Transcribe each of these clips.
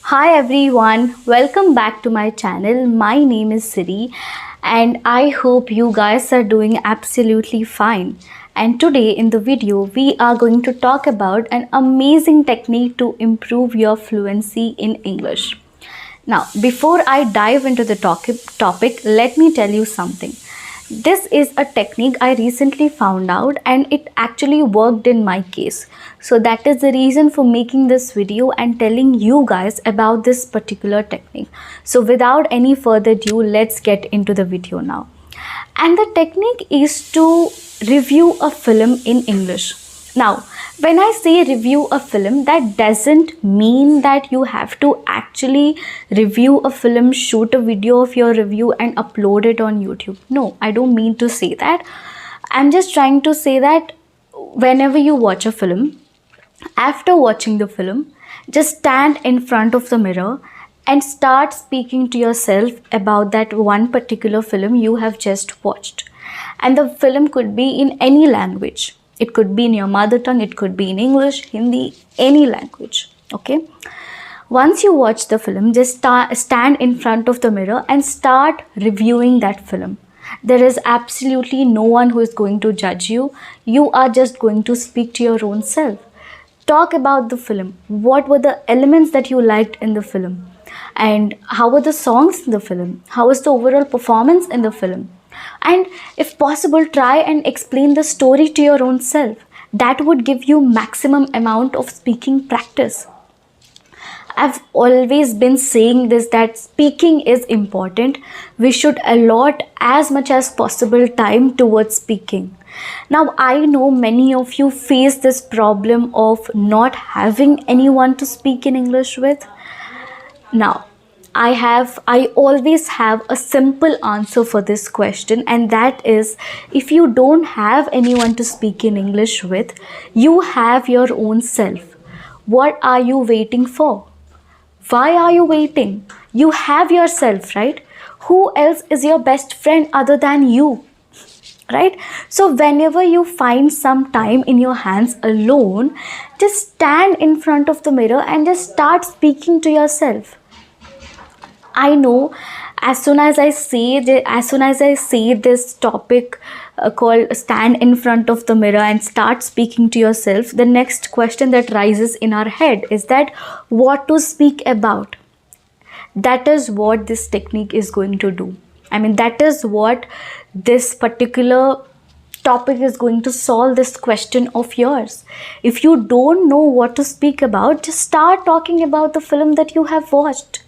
Hi everyone, welcome back to my channel. My name is Siri and I hope you guys are doing absolutely fine. And today in the video, we are going to talk about an amazing technique to improve your fluency in English. Now, before I dive into the topic, let me tell you something. This is a technique I recently found out and it actually worked in my case. So that is the reason for making this video and telling you guys about this particular technique. So without any further ado, let's get into the video now. And the technique is to review a film in English. Now, when I say review a film, that doesn't mean that you have to actually review a film, shoot a video of your review and upload it on YouTube. No, I don't mean to say that. I'm just trying to say that whenever you watch a film, after watching the film, just stand in front of the mirror and start speaking to yourself about that one particular film you have just watched. And the film could be in any language. It could be in your mother tongue, it could be in English, Hindi, any language. Okay. Once you watch the film, just stand in front of the mirror and start reviewing that film. There is absolutely no one who is going to judge you. You are just going to speak to your own self. Talk about the film. What were the elements that you liked in the film? And how were the songs in the film? How was the overall performance in the film? And if possible, try and explain the story to your own self. That would give you maximum amount of speaking practice. I've always been saying this, that speaking is important. We should allot as much as possible time towards speaking. Now, I know many of you face this problem of not having anyone to speak in English with. Now, I always have a simple answer for this question, and that is, if you don't have anyone to speak in English with, you have your own self. What are you waiting for? Why are you waiting? You have yourself, right? Who else is your best friend other than you? Right? So whenever you find some time in your hands alone, just stand in front of the mirror and just start speaking to yourself. I know as soon as I say this topic called stand in front of the mirror and start speaking to yourself, the next question that rises in our head is that what to speak about. That is what this technique is going to do. I mean, that is what this particular topic is going to solve, this question of yours. If you don't know what to speak about, just start talking about the film that you have watched.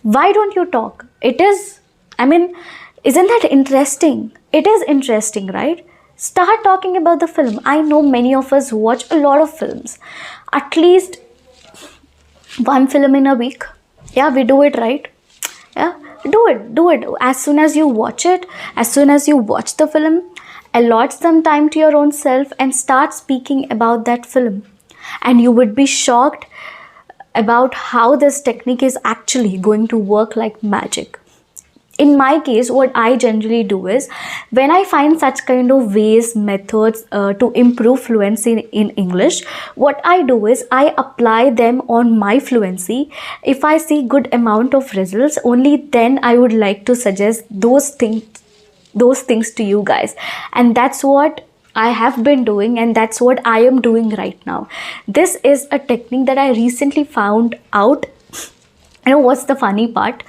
Why don't you talk? Isn't that interesting? It is interesting, right? Start talking about the film. I know many of us watch a lot of films. At least one film in a week. Yeah, we do it, right? Yeah, do it. As soon as you watch it, as soon as you watch the film, allot some time to your own self and start speaking about that film. And you would be shocked about how this technique is actually going to work like magic. In my case, what I generally do is, when I find such kind of ways, methods to improve fluency in English, what I do is I apply them on my fluency. If I see good amount of results, only then I would like to suggest those things to you guys. And that's what I have been doing, and that's what I am doing right now. This is a technique that I recently found out. You know what's the funny part?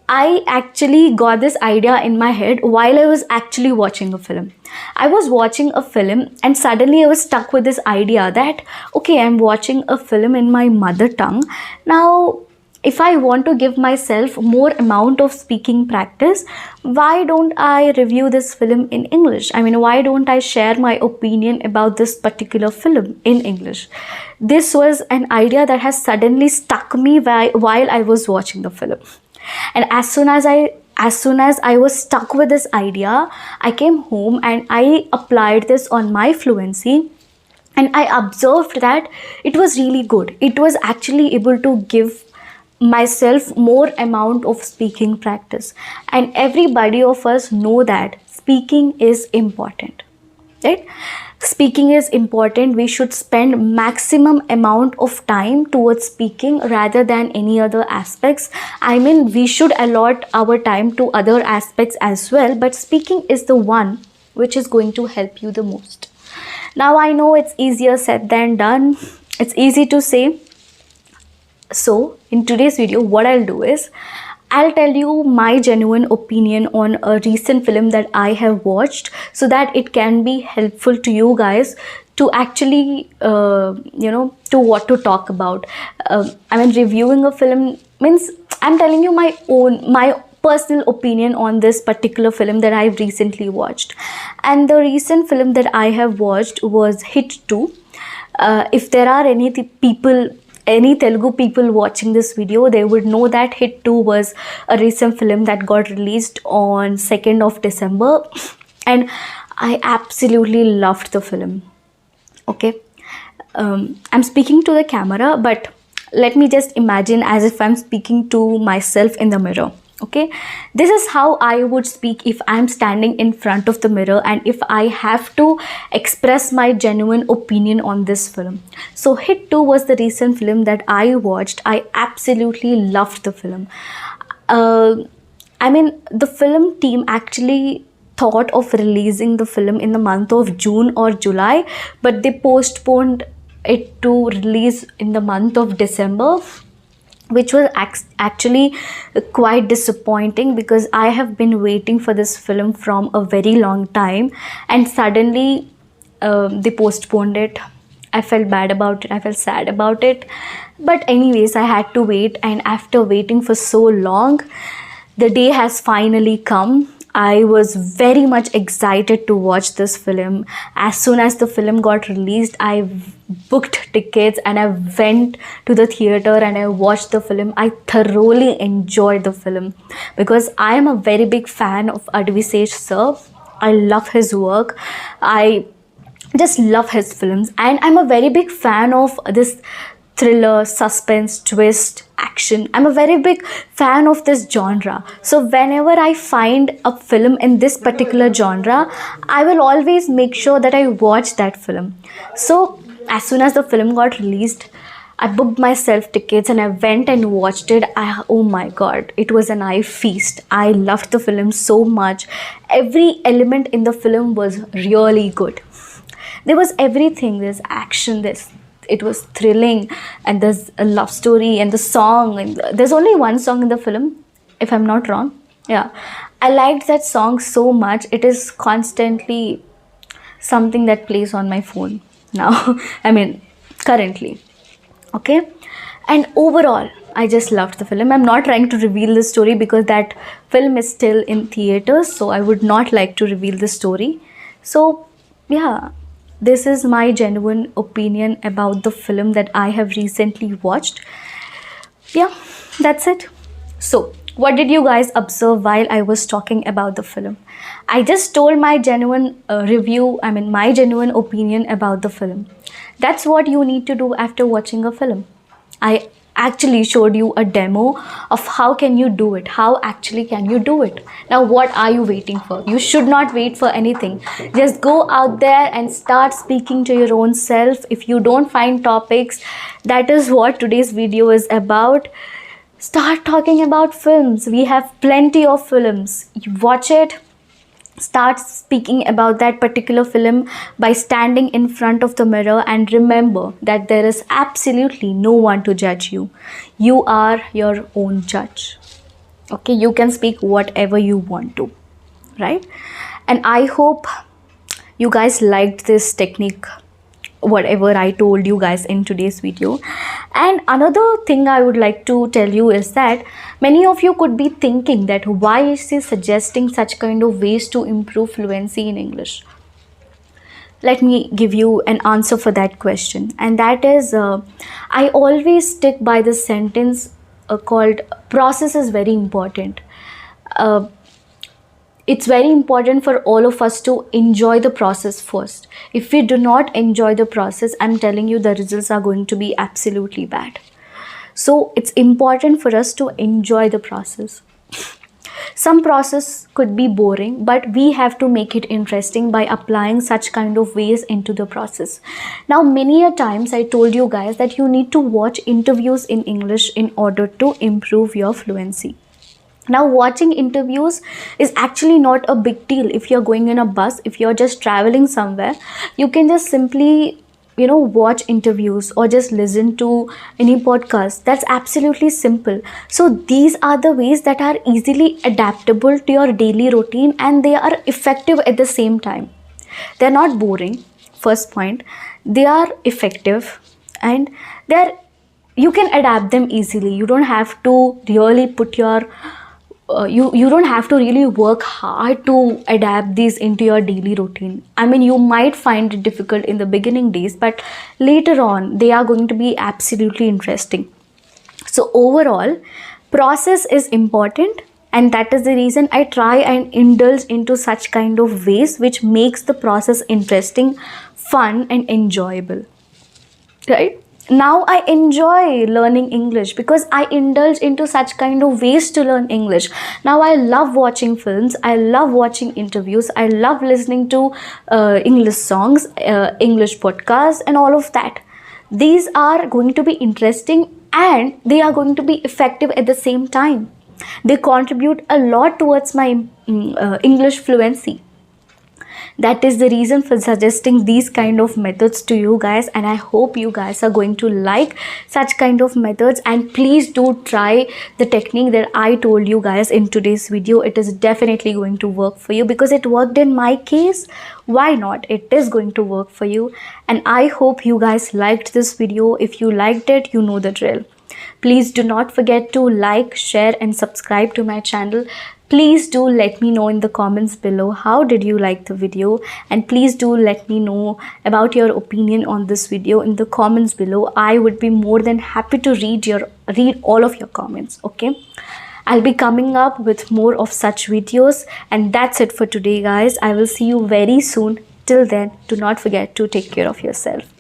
I actually got this idea in my head while I was actually watching a film. I was watching a film and suddenly I was stuck with this idea that, okay, I'm watching a film in my mother tongue. Now, if I want to give myself more amount of speaking practice, why don't I review this film in English? I mean, why don't I share my opinion about this particular film in English? This was an idea that has suddenly stuck me while I was watching the film. And as soon as I was stuck with this idea, I came home and I applied this on my fluency. And I observed that it was really good. It was actually able to give myself more amount of speaking practice, and everybody of us know that speaking is important, right? speaking is important. We should spend maximum amount of time towards speaking rather than any other aspects. I mean, we should allot our time to other aspects as well, but speaking is the one which is going to help you the most. Now I know it's easier said than done, it's easy to say. So in today's video, what I'll do is I'll tell you my genuine opinion on a recent film that I have watched, so that it can be helpful to you guys to actually to what to talk about. I mean, reviewing a film means I'm telling you my personal opinion on this particular film that I've recently watched. And the recent film that I have watched was Hit 2. If there are any Telugu people watching this video, they would know that Hit 2 was a recent film that got released on 2nd of December, and I absolutely loved the film. Okay, I'm speaking to the camera, but let me just imagine as if I'm speaking to myself in the mirror. Okay, this is how I would speak if I'm standing in front of the mirror and if I have to express my genuine opinion on this film. So Hit 2 was the recent film that I watched. I absolutely loved the film. I mean, the film team actually thought of releasing the film in the month of June or July, but they postponed it to release in the month of December, which was actually quite disappointing, because I have been waiting for this film from a very long time, and suddenly they postponed it. I felt bad about it, I felt sad about it, but anyways, I had to wait. And after waiting for so long, the day has finally come. I was very much excited to watch this film. As soon as the film got released, I booked tickets and I went to the theater and I watched the film. I thoroughly enjoyed the film because I am a very big fan of Advisesh sir. I love his work. I just love his films, and I'm a very big fan of this thriller, suspense, twist, action. I'm a very big fan of this genre. So whenever I find a film in this particular genre, I will always make sure that I watch that film. So as soon as the film got released, I booked myself tickets and I went and watched it. Oh my god, it was an eye feast. I loved the film so much. Every element in the film was really good. There was everything. There's action, it was thrilling, and there's a love story and the song, and there's only one song in the film, if I'm not wrong. Yeah, I liked that song so much. It is constantly something that plays on my phone now. I mean, currently. Okay, and overall I just loved the film. I'm not trying to reveal the story because that film is still in theaters, so I would not like to reveal the story. So yeah, this is my genuine opinion about the film that I have recently watched. Yeah, that's it. So what did you guys observe while I was talking about the film? I just told my genuine my genuine opinion about the film. That's what you need to do after watching a film. I actually showed you a demo of how can you do it, how actually can you do it. Now what are you waiting for? You should not wait for anything. Just go out there and start speaking to your own self. If you don't find topics, that is what today's video is about. Start talking about films. We have plenty of films. You watch it, start speaking about that particular film by standing in front of the mirror, and remember that there is absolutely no one to judge you. You are your own judge. Okay, you can speak whatever you want to, right? And I hope you guys liked this technique, whatever I told you guys in today's video. And another thing I would like to tell you is that many of you could be thinking that why is she suggesting such kind of ways to improve fluency in English? Let me give you an answer for that question, and that is I always stick by the sentence called process is very important. It's very important for all of us to enjoy the process first. If we do not enjoy the process, I'm telling you, the results are going to be absolutely bad. So it's important for us to enjoy the process. Some process could be boring, but we have to make it interesting by applying such kind of ways into the process. Now, many a times I told you guys that you need to watch interviews in English in order to improve your fluency. Now, watching interviews is actually not a big deal. If you're going in a bus, if you're just traveling somewhere, you can just simply watch interviews or just listen to any podcast. That's absolutely simple. So these are the ways that are easily adaptable to your daily routine, and they are effective at the same time. They're not boring, first point. They are effective, and you can adapt them easily. You don't have to really put your you don't have to really work hard to adapt these into your daily routine. I mean, you might find it difficult in the beginning days, but later on they are going to be absolutely interesting. So overall, process is important, and that is the reason I try and indulge into such kind of ways which makes the process interesting, fun and enjoyable. Right? Now I enjoy learning English because I indulge into such kind of ways to learn English. Now I love watching films, I love watching interviews, I love listening to English songs, English podcasts and all of that. These are going to be interesting and they are going to be effective at the same time. They contribute a lot towards my English fluency. That is the reason for suggesting these kind of methods to you guys, and I hope you guys are going to like such kind of methods. And please do try the technique that I told you guys in today's video. It is definitely going to work for you because it worked in my case. Why not? It is going to work for you, and I hope you guys liked this video. If you liked it, you know the drill. Please do not forget to like, share and subscribe to my channel. Please do let me know in the comments below how did you like the video, and please do let me know about your opinion on this video in the comments below. I would be more than happy to read all of your comments. Okay, I'll be coming up with more of such videos, and that's it for today guys. I will see you very soon. Till then, do not forget to take care of yourself.